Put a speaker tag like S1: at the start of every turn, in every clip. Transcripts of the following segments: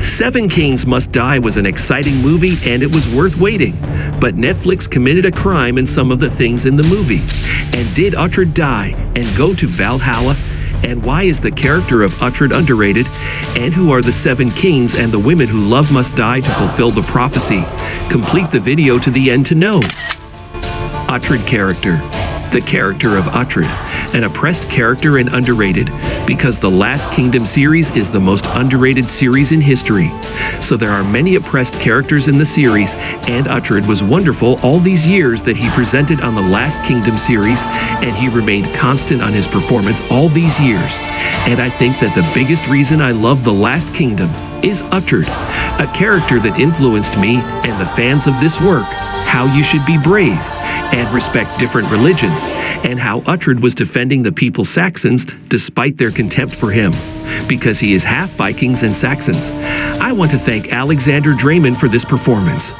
S1: Seven Kings Must Die was an exciting movie and it was worth waiting. But Netflix committed a crime in some of the things in the movie. And did Uhtred die and go to Valhalla? And why is the character of Uhtred underrated? And who are the seven kings and the women who love must die to fulfill the prophecy? Complete the video to the end to know. Uhtred character. The character of Uhtred, an oppressed character and underrated, because the Last Kingdom series is the most underrated series in history. So there are many oppressed characters in the series, and Uhtred was wonderful all these years that he presented on the Last Kingdom series, and he remained constant on his performance all these years. And I think that the biggest reason I love the Last Kingdom is Uhtred, a character that influenced me and the fans of this work, how you should be brave and respect different religions, and how Uhtred was defending the people Saxons despite their contempt for him, because he is half Vikings and Saxons. I want to thank Alexander Draymond for this performance.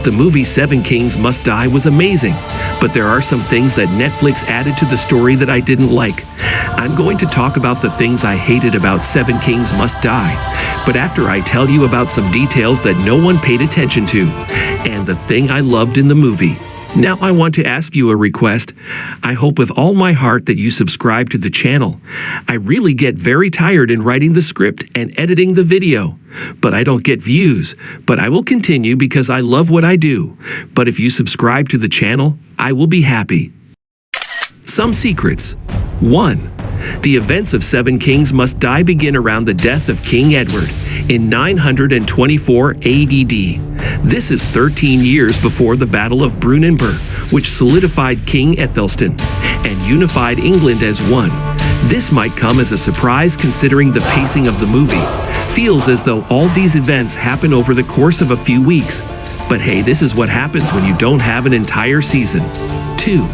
S1: The movie Seven Kings Must Die was amazing, but there are some things that Netflix added to the story that I didn't like. I'm going to talk about the things I hated about Seven Kings Must Die, but after I tell you about some details that no one paid attention to, and the thing I loved in the movie. Now I want to ask you a request. I hope with all my heart that you subscribe to the channel. I really get very tired in writing the script and editing the video, but I don't get views. But I will continue because I love what I do. But if you subscribe to the channel, I will be happy. Some secrets. 1. The events of Seven Kings Must Die begin around the death of King Edward in 924 AD. This is 13 years before the Battle of Brunanburh, which solidified King Aethelstan and unified England as one. This might come as a surprise considering the pacing of the movie. Feels as though all these events happen over the course of a few weeks. But hey, this is what happens when you don't have an entire season. 2.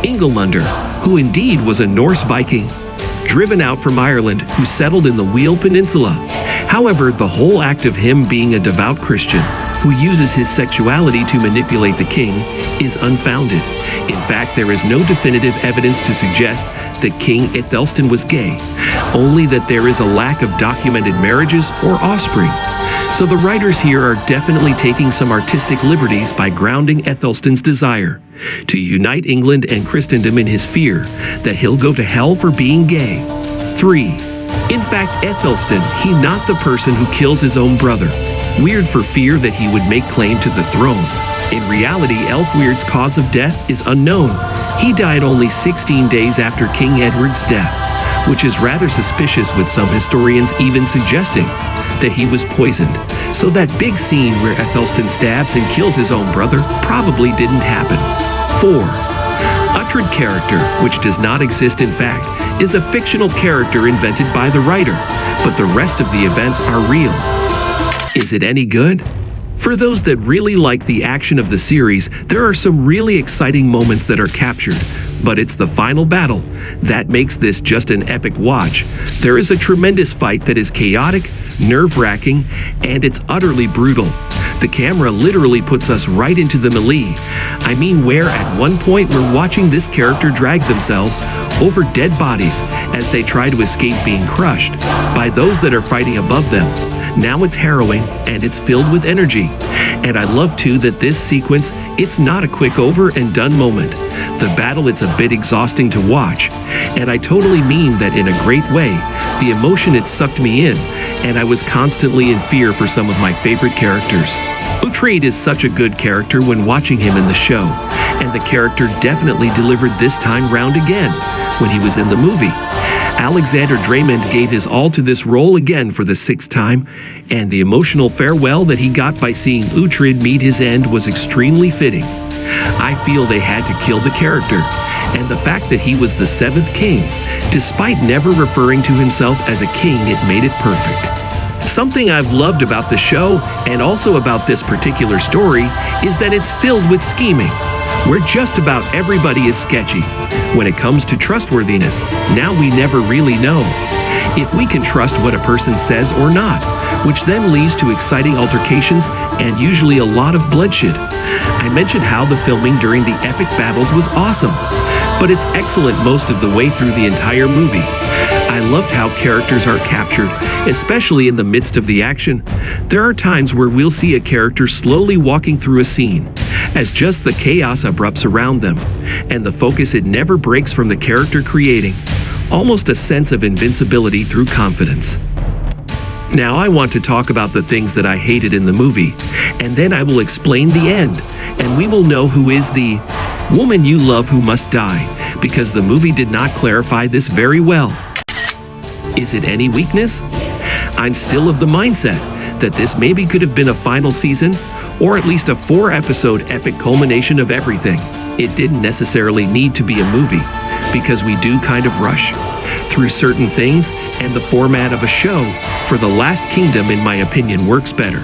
S1: Ingolmundr, who indeed was a Norse Viking, driven out from Ireland, who settled in the Wheel Peninsula. However, the whole act of him being a devout Christian, who uses his sexuality to manipulate the king, is unfounded. In fact, there is no definitive evidence to suggest that King Aethelstan was gay, only that there is a lack of documented marriages or offspring. So the writers here are definitely taking some artistic liberties by grounding Aethelstan's desire to unite England and Christendom in his fear that he'll go to hell for being gay. 3. In fact, Aethelstan, he not the person who kills his own brother. Weird for fear that he would make claim to the throne. In reality, Aelfweard's cause of death is unknown. He died only 16 days after King Edward's death, which is rather suspicious, with some historians even suggesting that he was poisoned. So that big scene where Aethelstan stabs and kills his own brother probably didn't happen. 4. Uhtred character, which does not exist in fact, is a fictional character invented by the writer, but the rest of the events are real. Is it any good? For those that really like the action of the series, there are some really exciting moments that are captured, but it's the final battle that makes this just an epic watch. There is a tremendous fight that is chaotic, nerve-wracking, and it's utterly brutal. The camera literally puts us right into the melee. I mean, where at one point we're watching this character drag themselves over dead bodies as they try to escape being crushed by those that are fighting above them. Now it's harrowing and it's filled with energy. And I love too that this sequence, it's not a quick over and done moment. The battle, it's a bit exhausting to watch. And I totally mean that in a great way. The emotion, it sucked me in, and I was constantly in fear for some of my favorite characters. Uhtred is such a good character when watching him in the show, and the character definitely delivered this time round again when he was in the movie. Alexander Draymond gave his all to this role again for the 6th time, and the emotional farewell that he got by seeing Uhtred meet his end was extremely fitting. I feel they had to kill the character, and the fact that he was the 7th king, despite never referring to himself as a king, it made it perfect. Something I've loved about the show, and also about this particular story, is that it's filled with scheming, where just about everybody is sketchy. When it comes to trustworthiness, now we never really know if we can trust what a person says or not, which then leads to exciting altercations and usually a lot of bloodshed. I mentioned how the filming during the epic battles was awesome, but it's excellent most of the way through the entire movie. I I loved how characters are captured, especially in the midst of the action. There are times where we'll see a character slowly walking through a scene, as just the chaos erupts around them, and the focus it never breaks from the character creating, almost a sense of invincibility through confidence. Now I want to talk about the things that I hated in the movie, and then I will explain the end, and we will know who is the woman you love who must die, because the movie did not clarify this very well. Is it any weakness? I'm still of the mindset that this maybe could have been a final season, or at least a 4-episode epic culmination of everything. It didn't necessarily need to be a movie, because we do kind of rush through certain things, and the format of a show for The Last Kingdom, in my opinion, works better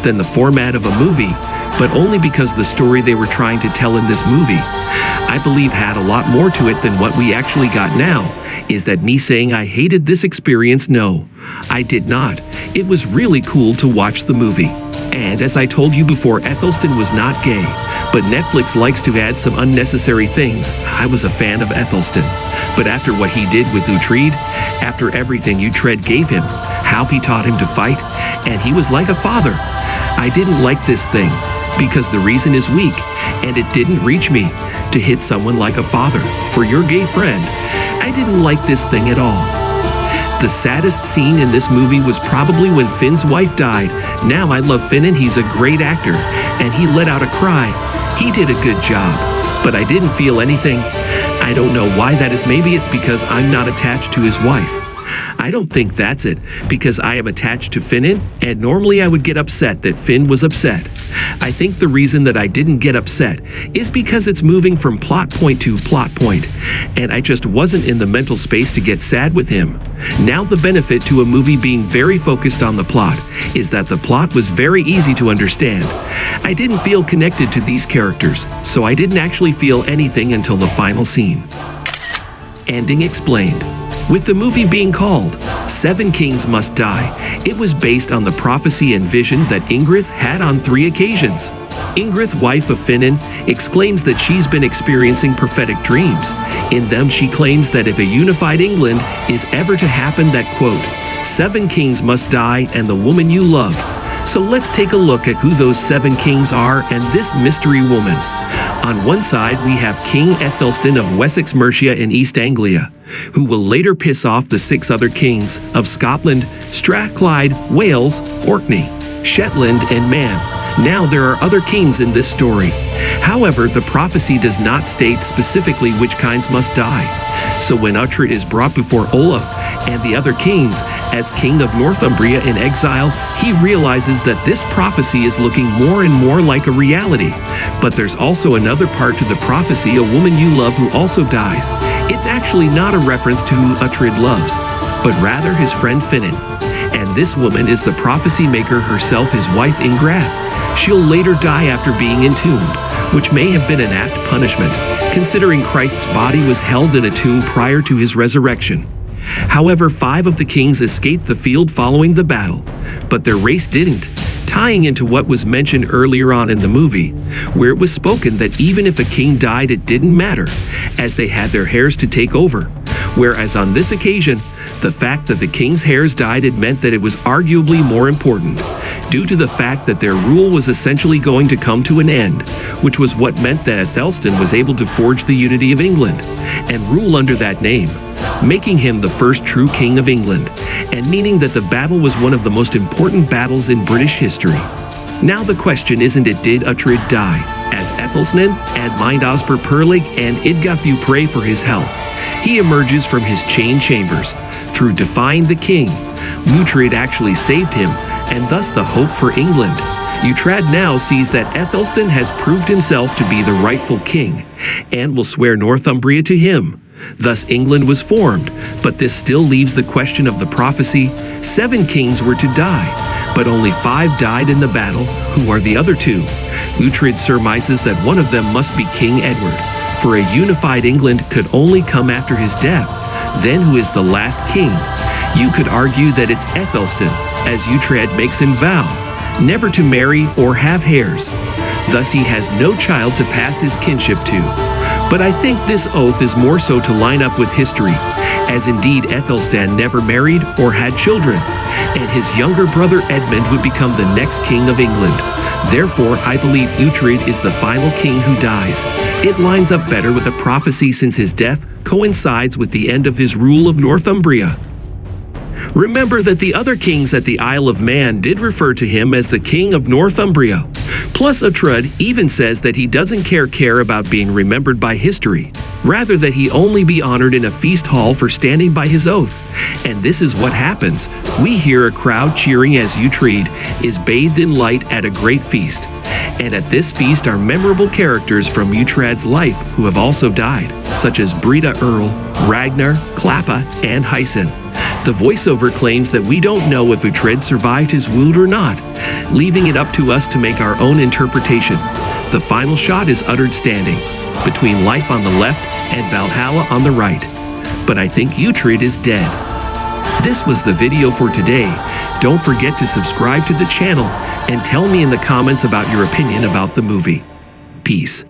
S1: than the format of a movie, but only because the story they were trying to tell in this movie, I believe, had a lot more to it than what we actually got now. Is that me saying I hated this experience? No, I did not. It was really cool to watch the movie. And as I told you before, Aethelstan was not gay, but Netflix likes to add some unnecessary things. I was a fan of Aethelstan, but after what he did with Uhtred, after everything Uhtred gave him, how he taught him to fight, and he was like a father, I didn't like this thing, because the reason is weak, and it didn't reach me to hit someone like a father for your gay friend. I didn't like this thing at all. The saddest scene in this movie was probably when Finn's wife died. Now I love Finn and he's a great actor, and he let out a cry. He did a good job, but I didn't feel anything. I don't know why that is. Maybe it's because I'm not attached to his wife. I don't think that's it, because I am attached to Finn, and normally I would get upset that Finn was upset. I think the reason that I didn't get upset is because it's moving from plot point to plot point, and I just wasn't in the mental space to get sad with him. Now the benefit to a movie being very focused on the plot is that the plot was very easy to understand. I didn't feel connected to these characters, so I didn't actually feel anything until the final scene. Ending explained. With the movie being called 7 Kings Must Die, it was based on the prophecy and vision that Ingrid had on 3 occasions. Ingrid, wife of Finan, exclaims that she's been experiencing prophetic dreams. In them she claims that if a unified England is ever to happen, that, quote, 7 kings must die and the woman you love. So let's take a look at who those 7 kings are and this mystery woman. On one side, we have King Aethelstan of Wessex, Mercia, and East Anglia, who will later piss off the 6 other kings of Scotland, Strathclyde, Wales, Orkney, Shetland, and Man. Now there are other kings in this story. However, the prophecy does not state specifically which kinds must die. So when Uhtred is brought before Olaf and the other kings as king of Northumbria in exile, he realizes that this prophecy is looking more and more like a reality. But there's also another part to the prophecy, a woman you love who also dies. It's actually not a reference to who Uhtred loves, but rather his friend Finan. And this woman is the prophecy maker herself, his wife Ingrath. She'll later die after being entombed, which may have been an apt punishment, considering Christ's body was held in a tomb prior to his resurrection. However, 5 of the kings escaped the field following the battle, but their race didn't, tying into what was mentioned earlier on in the movie, where it was spoken that even if a king died, it didn't matter, as they had their heirs to take over. Whereas on this occasion, the fact that the king's heirs died, it meant that it was arguably more important, due to the fact that their rule was essentially going to come to an end, which was what meant that Aethelstan was able to forge the unity of England and rule under that name, making him the first true king of England, and meaning that the battle was one of the most important battles in British history. Now the question isn't did Uhtred die, as Aethelstan and Osber Perlig and Idgafu pray for his health. He emerges from his chain chambers. Through defying the king, Uhtred actually saved him, and thus the hope for England. Uhtred now sees that Aethelstan has proved himself to be the rightful king, and will swear Northumbria to him. Thus England was formed, but this still leaves the question of the prophecy. 7 kings were to die, but only 5 died in the battle. Who are the other 2? Uhtred surmises that one of them must be King Edward, for a unified England could only come after his death. Then who is the last king? You could argue that it's Aethelstan, as Uhtred makes him vow never to marry or have heirs. Thus he has no child to pass his kinship to. But I think this oath is more so to line up with history, as indeed Aethelstan never married or had children, and his younger brother Edmund would become the next king of England. Therefore, I believe Uhtred is the final king who dies. It lines up better with a prophecy since his death coincides with the end of his rule of Northumbria. Remember that the other kings at the Isle of Man did refer to him as the King of Northumbria. Plus, Uhtred even says that he doesn't care about being remembered by history, rather that he only be honored in a feast hall for standing by his oath. And this is what happens. We hear a crowd cheering as Uhtred is bathed in light at a great feast. And at this feast are memorable characters from Uhtred's life who have also died, such as Breda Earl, Ragnar, Klappa, and Hyson. The voiceover claims that we don't know if Uhtred survived his wound or not, leaving it up to us to make our own interpretation. The final shot is Uhtred standing, between life on the left and Valhalla on the right. But I think Uhtred is dead. This was the video for today. Don't forget to subscribe to the channel and tell me in the comments about your opinion about the movie. Peace.